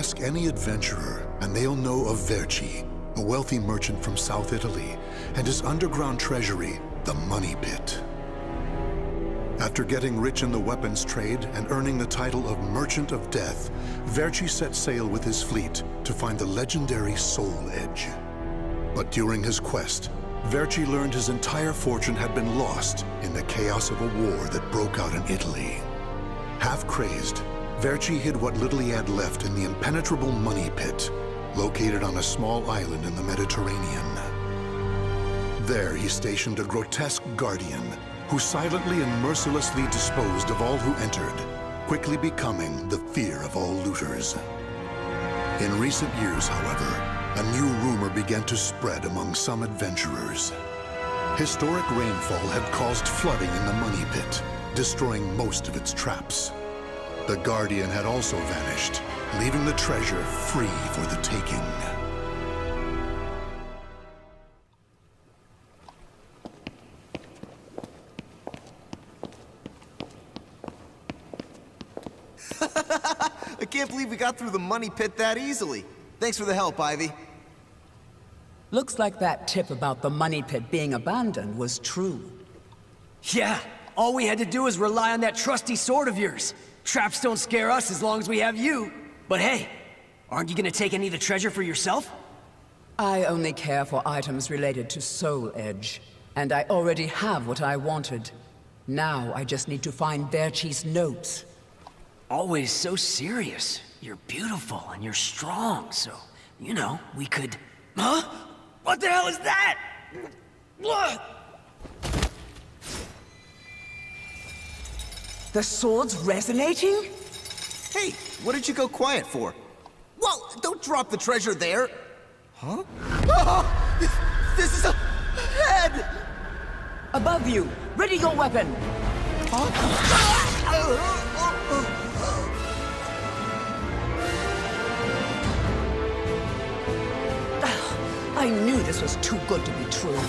Ask any adventurer, and they'll know of Verci, a wealthy merchant from South Italy, and his underground treasury, the Money Pit. After getting rich in the weapons trade and earning the title of Merchant of Death, Verci set sail with his fleet to find the legendary Soul Edge. But during his quest, Verci learned his entire fortune had been lost in the chaos of a war that broke out in Italy. Half crazed, Verci hid what little he had left in the impenetrable Money Pit, located on a small island in the Mediterranean. There he stationed a grotesque guardian who silently and mercilessly disposed of all who entered, quickly becoming the fear of all looters. In recent years, however, a new rumor began to spread among some adventurers. Historic rainfall had caused flooding in the Money Pit, destroying most of its traps. The Guardian had also vanished, leaving the treasure free for the taking. I can't believe we got through the Money Pit that easily. Thanks for the help, Ivy. Looks like that tip about the Money Pit being abandoned was true. Yeah, all we had to do was rely on that trusty sword of yours. Traps don't scare us as long as we have you. But hey, aren't you gonna take any of the treasure for yourself? I only care for items related to Soul Edge, and I already have what I wanted. Now I just need to find Verci's notes. Always so serious. You're beautiful and you're strong, so, you know, we could... Huh? What the hell is that? The sword's resonating? Hey, what did you go quiet for? Whoa, don't drop the treasure there! Huh? Oh, this is a head! Above you! Ready your weapon! I knew this was too good to be true.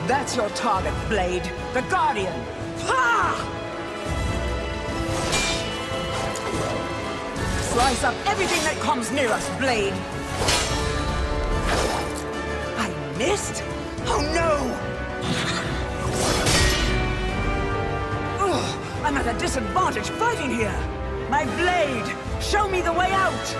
That's your target, Blade. The Guardian! Ha! Slice up everything that comes near us, Blade! I missed? Oh no! Ugh, I'm at a disadvantage fighting here! My blade! Show me the way out!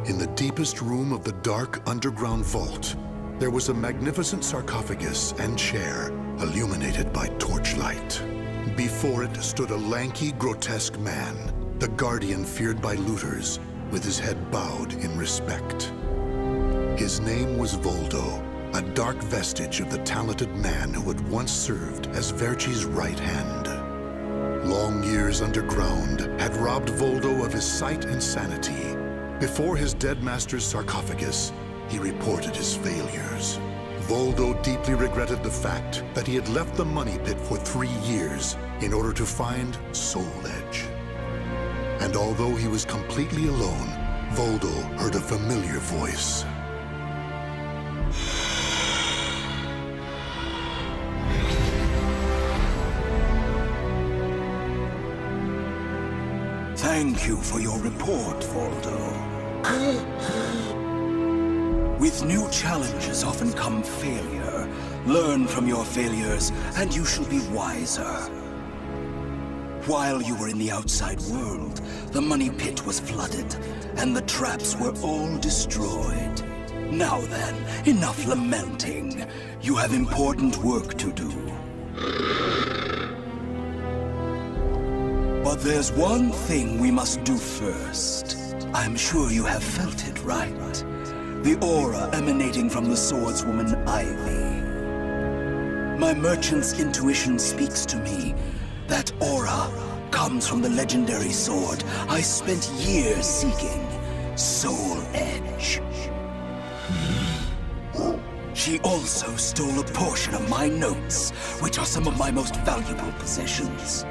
In the deepest room of the dark underground vault, there was a magnificent sarcophagus and chair illuminated by torchlight. Before it stood a lanky, grotesque man, the Guardian feared by looters, with his head bowed in respect. His name was Voldo, a dark vestige of the talented man who had once served as Verci's right hand. Long years underground had robbed Voldo of his sight and sanity. Before his dead master's sarcophagus, he reported his failures. Voldo deeply regretted the fact that he had left the Money Pit for 3 years in order to find Soul Edge. And although he was completely alone, Voldo heard a familiar voice. Thank you for your report, Voldo. With new challenges often come failure. Learn from your failures, and you shall be wiser. While you were in the outside world, the Money Pit was flooded, and the traps were all destroyed. Now then, enough lamenting. You have important work to do. But there's one thing we must do first. I'm sure you have felt it, right? The aura emanating from the swordswoman Ivy. My merchant's intuition speaks to me. That aura comes from the legendary sword I spent years seeking, Soul Edge. She also stole a portion of my notes, which are some of my most valuable possessions.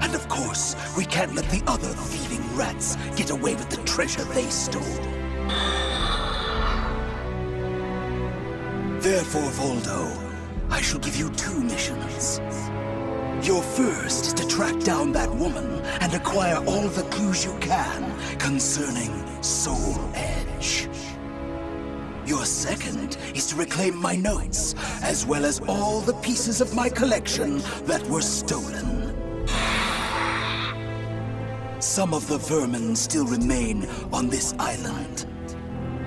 And of course, we can't let the other thieving rats get away with the treasure they stole. Therefore, Voldo, I shall give you 2 missions. Your first is to track down that woman and acquire all the clues you can concerning Soul Edge. Your second is to reclaim my notes, as well as all the pieces of my collection that were stolen. Some of the vermin still remain on this island.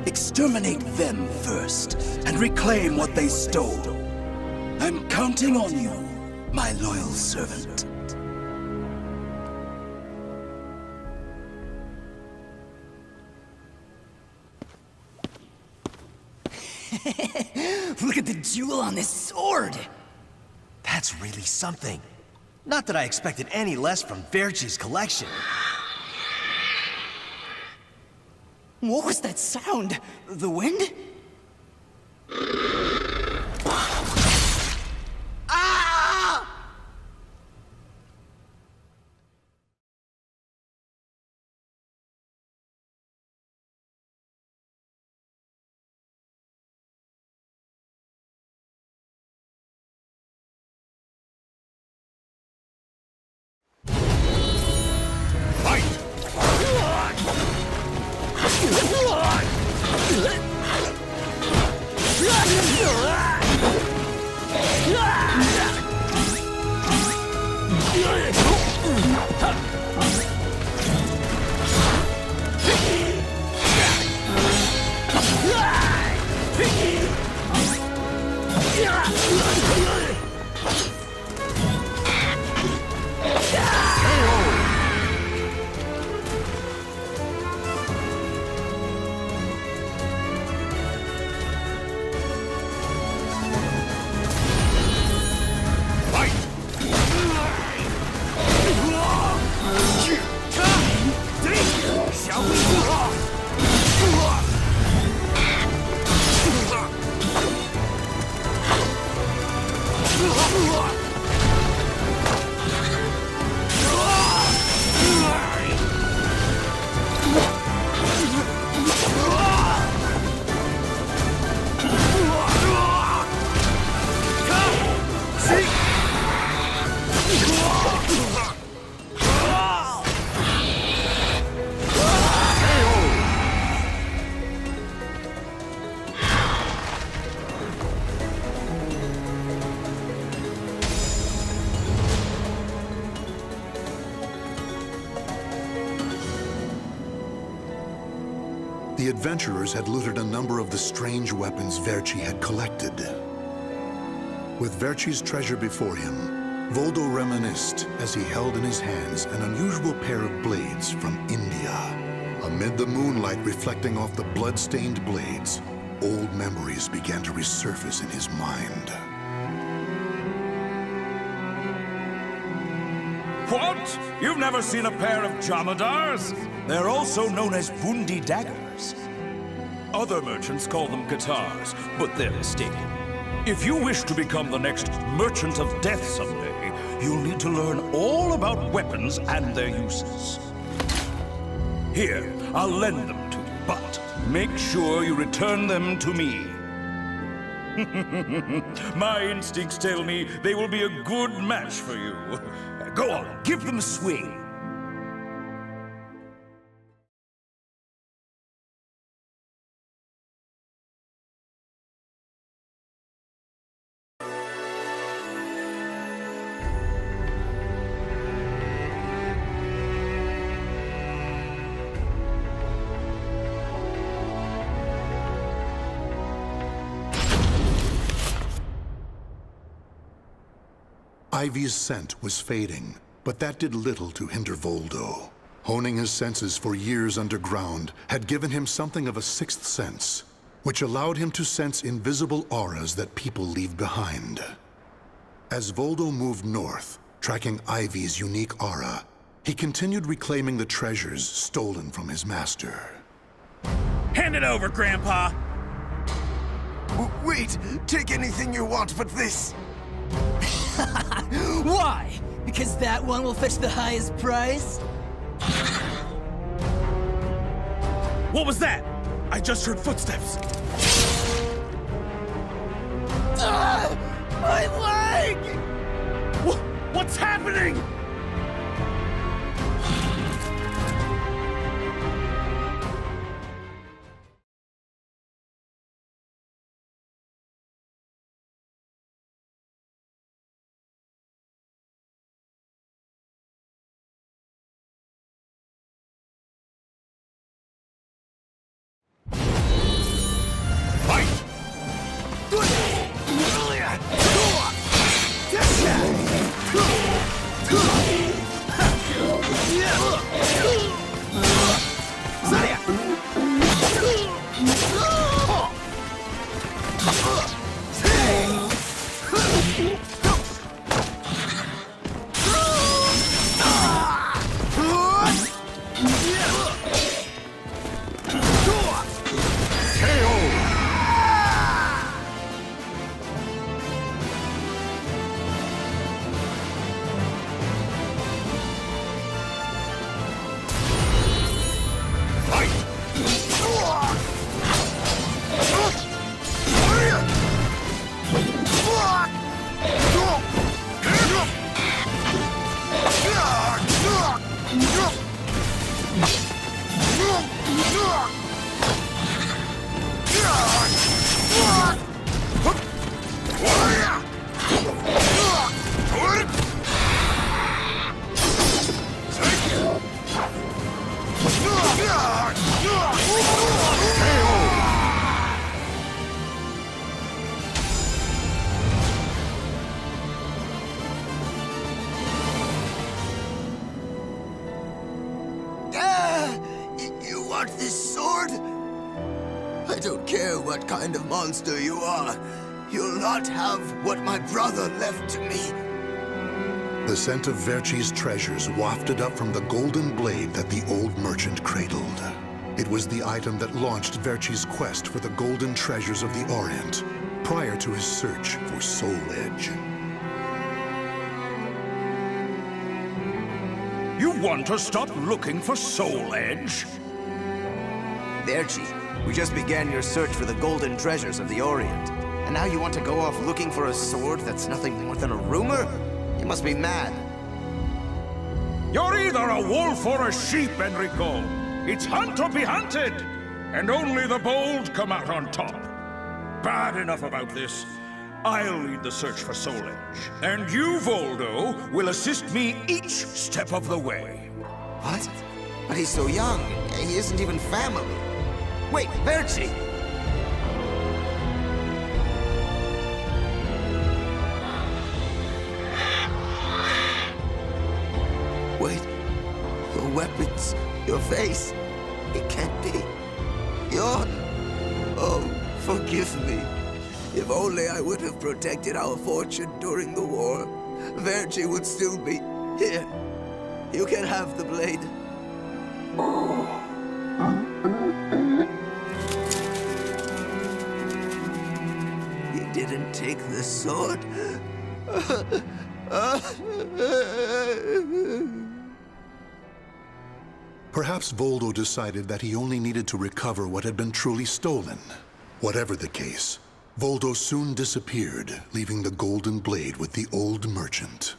Exterminate them first, and reclaim what they stole. I'm counting on you, my loyal servant. Look at the jewel on this sword! That's really something. Not that I expected any less from Verci's collection. What was that sound? The wind? Ah! The adventurers had looted a number of the strange weapons Verci had collected. With Verci's treasure before him, Voldo reminisced as he held in his hands an unusual pair of blades from India. Amid the moonlight reflecting off the blood-stained blades, old memories began to resurface in his mind. What? You've never seen a pair of Jamadars? They're also known as Bundi daggers. Other merchants call them guitars, but they're mistaken. If you wish to become the next Merchant of Death someday, you'll need to learn all about weapons and their uses. Here, I'll lend them to you, but make sure you return them to me. My instincts tell me they will be a good match for you. Go on, give them a swing. Ivy's scent was fading, but that did little to hinder Voldo. Honing his senses for years underground had given him something of a sixth sense, which allowed him to sense invisible auras that people leave behind. As Voldo moved north, tracking Ivy's unique aura, he continued reclaiming the treasures stolen from his master. Hand it over, Grandpa! Wait! Take anything you want but this! Why? Because that one will fetch the highest price? What was that? I just heard footsteps. My leg! What's happening? You want this sword? I don't care what kind of monster you are. You'll not have what my brother left to me. The scent of Verchi's treasures wafted up from the golden blade that the old merchant cradled. It was the item that launched Verchi's quest for the golden treasures of the Orient, prior to his search for Soul Edge. You want to stop looking for Soul Edge? Verchi, we just began your search for the golden treasures of the Orient. And now you want to go off looking for a sword that's nothing more than a rumor? You must be mad. You're either a wolf or a sheep, Enrico. It's hunt or be hunted. And only the bold come out on top. Bad enough about this. I'll lead the search for Soul Edge. And you, Voldo, will assist me each step of the way. What? But he's so young. He isn't even family. Wait, Verchi! Wait. Your weapons, your face. It can't be. You're... Oh, forgive me. If only I would have protected our fortune during the war, Verchi would still be here. You can have the blade. He didn't take the sword. Perhaps Voldo decided that he only needed to recover what had been truly stolen. Whatever the case, Voldo soon disappeared, leaving the golden blade with the old merchant.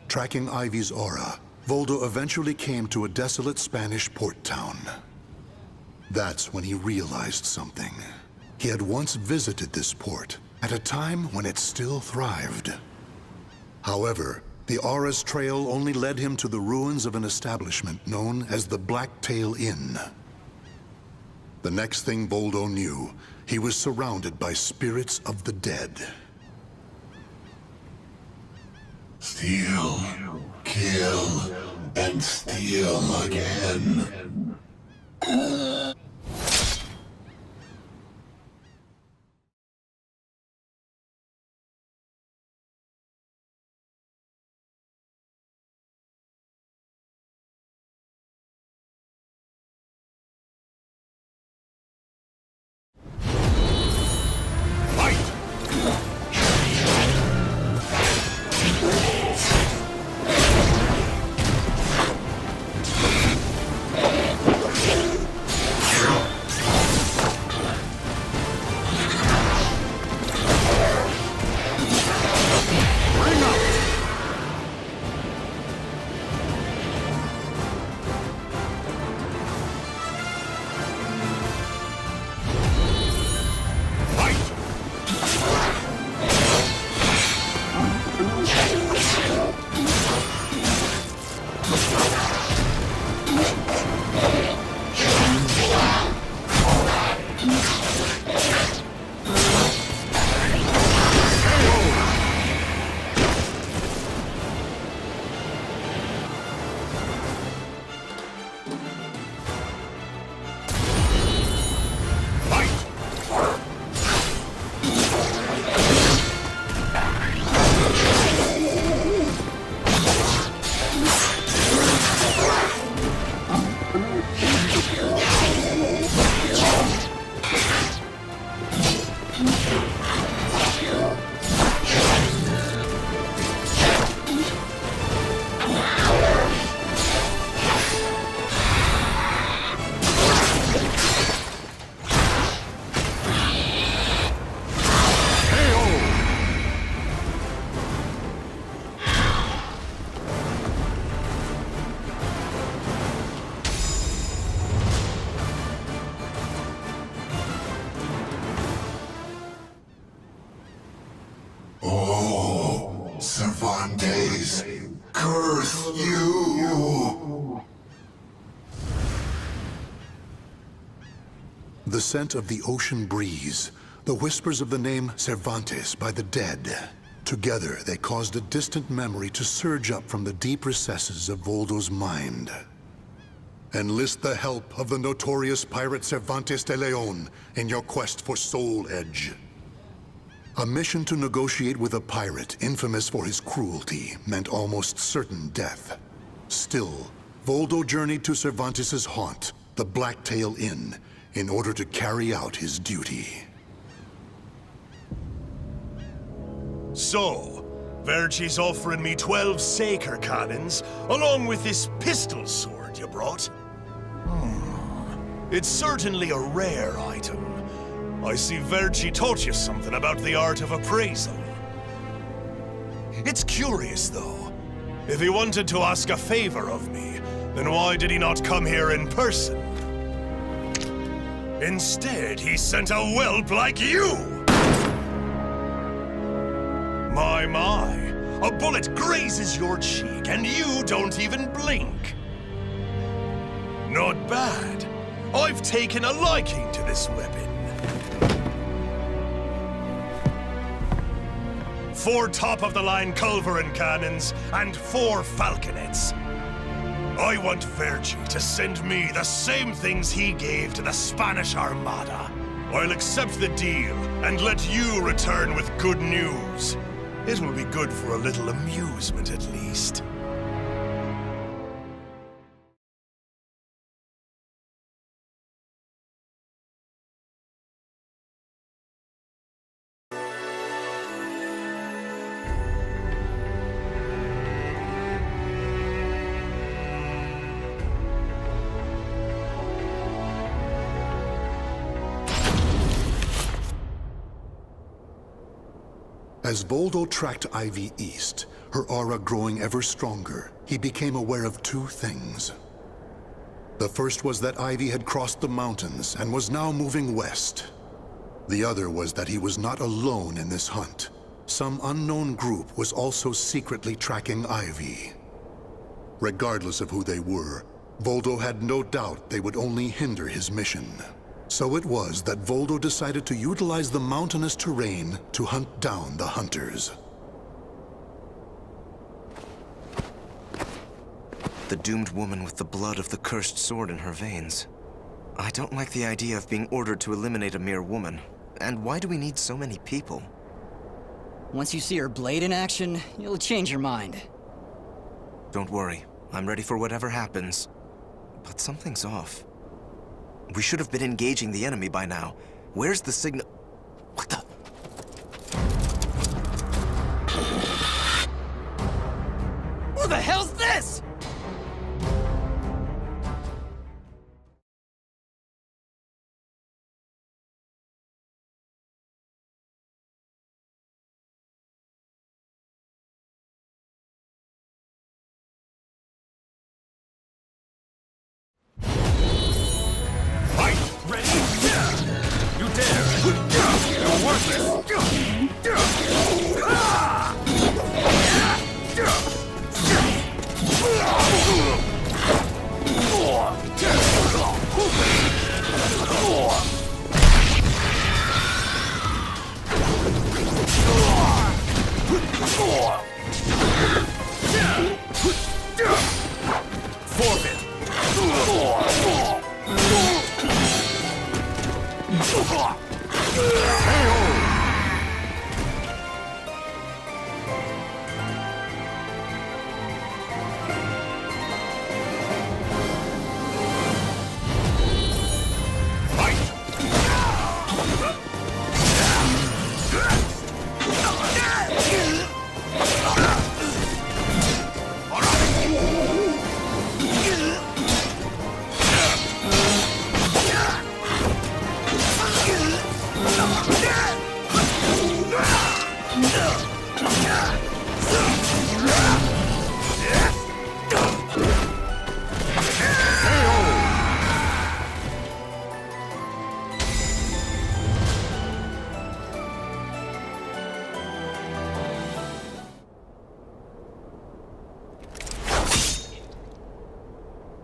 Tracking Ivy's aura, Voldo eventually came to a desolate Spanish port town. That's when he realized something. He had once visited this port, at a time when it still thrived. However, the Aura's trail only led him to the ruins of an establishment known as the Blacktail Inn. The next thing Voldo knew, he was surrounded by spirits of the dead. Steal, kill, and steal again. Cervantes, curse you! The scent of the ocean breeze, the whispers of the name Cervantes by the dead. Together, they caused a distant memory to surge up from the deep recesses of Voldo's mind. Enlist the help of the notorious pirate Cervantes de Leon in your quest for Soul Edge. A mission to negotiate with a pirate infamous for his cruelty meant almost certain death. Still, Voldo journeyed to Cervantes' haunt, the Blacktail Inn, in order to carry out his duty. So, Verci's offering me 12 Saker cannons, along with this pistol sword you brought. It's certainly a rare item. I see Verci taught you something about the art of appraisal. It's curious, though. If he wanted to ask a favor of me, then why did he not come here in person? Instead, he sent a whelp like you! My, a bullet grazes your cheek and you don't even blink. Not bad. I've taken a liking to this weapon. 4 top-of-the-line culverin cannons and 4 falconets. I want Verci to send me the same things he gave to the Spanish Armada. I'll accept the deal and let you return with good news. It will be good for a little amusement, at least. As Voldo tracked Ivy east, her aura growing ever stronger, he became aware of two things. The first was that Ivy had crossed the mountains and was now moving west. The other was that he was not alone in this hunt. Some unknown group was also secretly tracking Ivy. Regardless of who they were, Voldo had no doubt they would only hinder his mission. So it was that Voldo decided to utilize the mountainous terrain to hunt down the hunters. The doomed woman with the blood of the cursed sword in her veins. I don't like the idea of being ordered to eliminate a mere woman. And why do we need so many people? Once you see her blade in action, you'll change your mind. Don't worry. I'm ready for whatever happens. But something's off. We should have been engaging the enemy by now. Where's the signal? What the? Who the hell's this? You dare! You're worthless! Forfeit!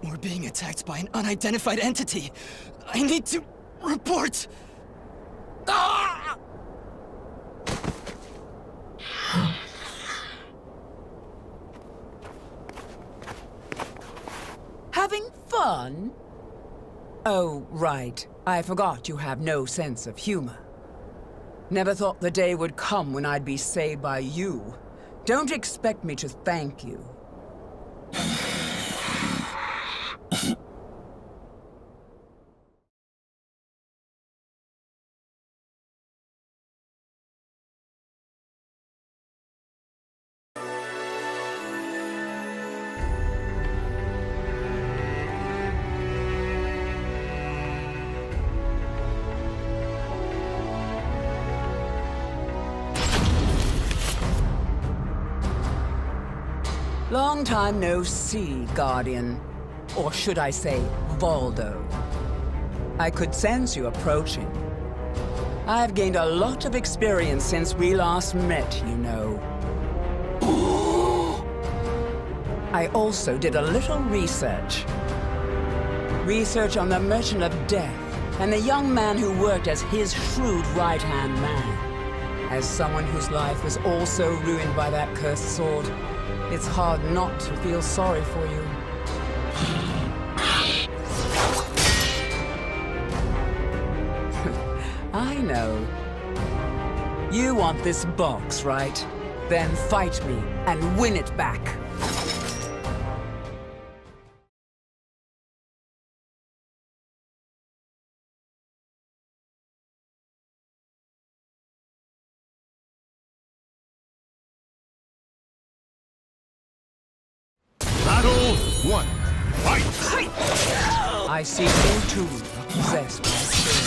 We're being attacked by an unidentified entity. I need to report. Ah! Having fun? Oh, right. I forgot you have no sense of humor. Never thought the day would come when I'd be saved by you. Don't expect me to thank you. Long time no see, Guardian. Or should I say, Voldo. I could sense you approaching. I've gained a lot of experience since we last met, you know. I also did a little research. Research on the Merchant of Death and the young man who worked as his shrewd right-hand man. As someone whose life was also ruined by that cursed sword, it's hard not to feel sorry for you. I know. You want this box, right? Then fight me and win it back. Battle 1. Fight! I see you too, possessed by spirit.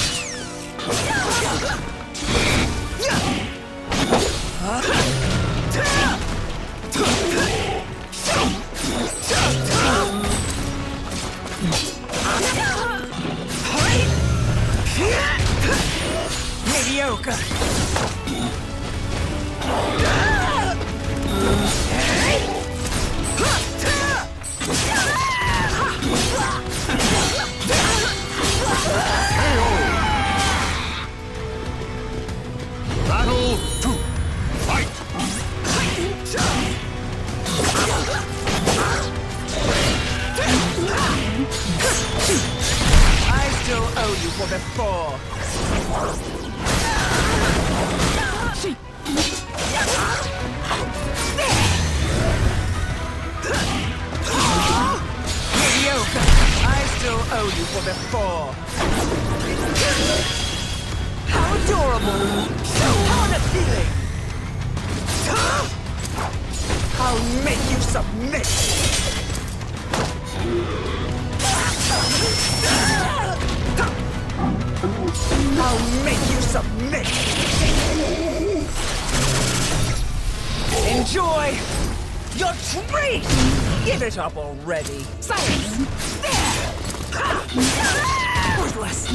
you for before. Mediocre. I still owe you for before. How adorable. How unappealing. I'll make you submit. I'll make you submit. Enjoy your treat. Give it up already. Silence. Worthless.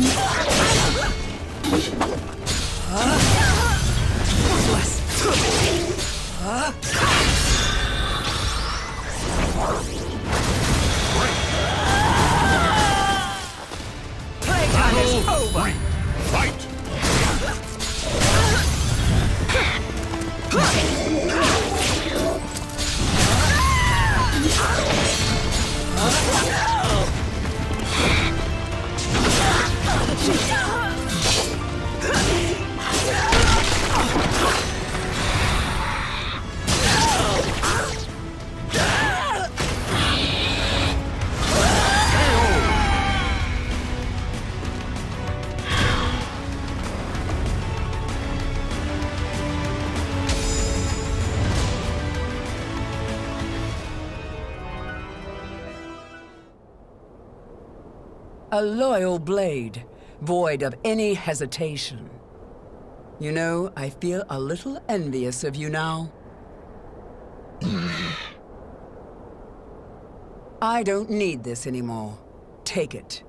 Worthless. Playtime is over. Fight! A loyal blade, void of any hesitation. You know, I feel a little envious of you now. I don't need this anymore. Take it.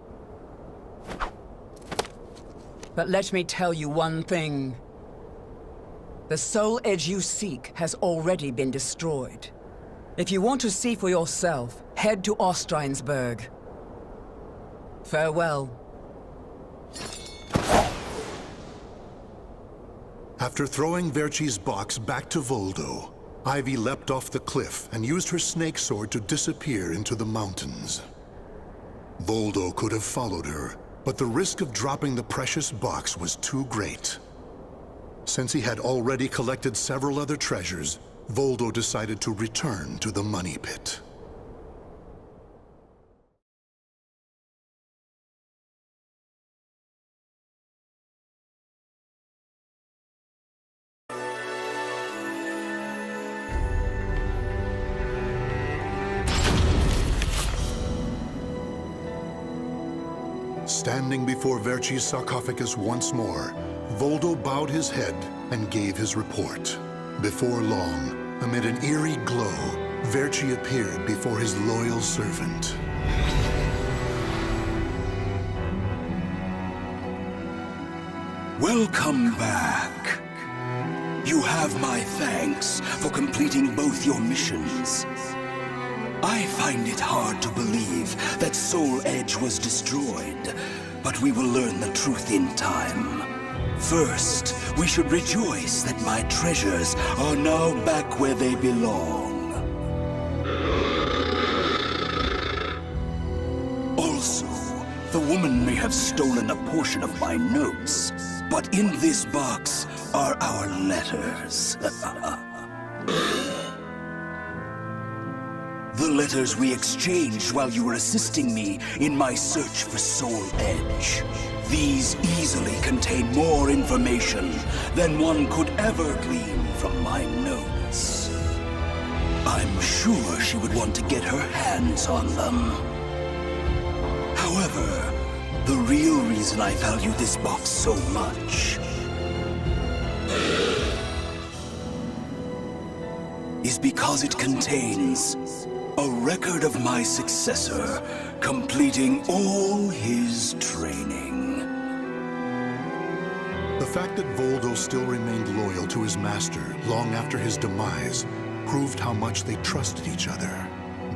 But let me tell you one thing. The soul edge you seek has already been destroyed. If you want to see for yourself, head to Ostreinsburg. Farewell. After throwing Verci's box back to Voldo, Ivy leapt off the cliff and used her snake sword to disappear into the mountains. Voldo could have followed her, but the risk of dropping the precious box was too great. Since he had already collected several other treasures, Voldo decided to return to the money pit. Standing before Verci's sarcophagus once more, Voldo bowed his head and gave his report. Before long, amid an eerie glow, Verci appeared before his loyal servant. Welcome back. You have my thanks for completing both your missions. I find it hard to believe that Soul Edge was destroyed, but we will learn the truth in time. First, we should rejoice that my treasures are now back where they belong. Also, the woman may have stolen a portion of my notes, but in this box are our letters. The letters we exchanged while you were assisting me in my search for Soul Edge. These easily contain more information than one could ever glean from my notes. I'm sure she would want to get her hands on them. However, the real reason I value this box so much is because it contains a record of my successor completing all his training. The fact that Voldo still remained loyal to his master long after his demise proved how much they trusted each other.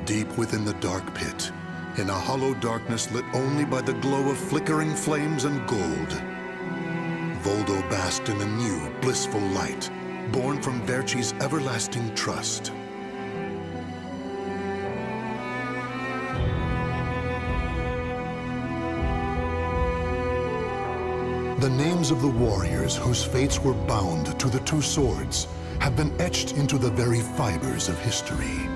Deep within the dark pit, in a hollow darkness lit only by the glow of flickering flames and gold, Voldo basked in a new, blissful light, born from Verci's everlasting trust. The names of the warriors whose fates were bound to the two swords have been etched into the very fibers of history.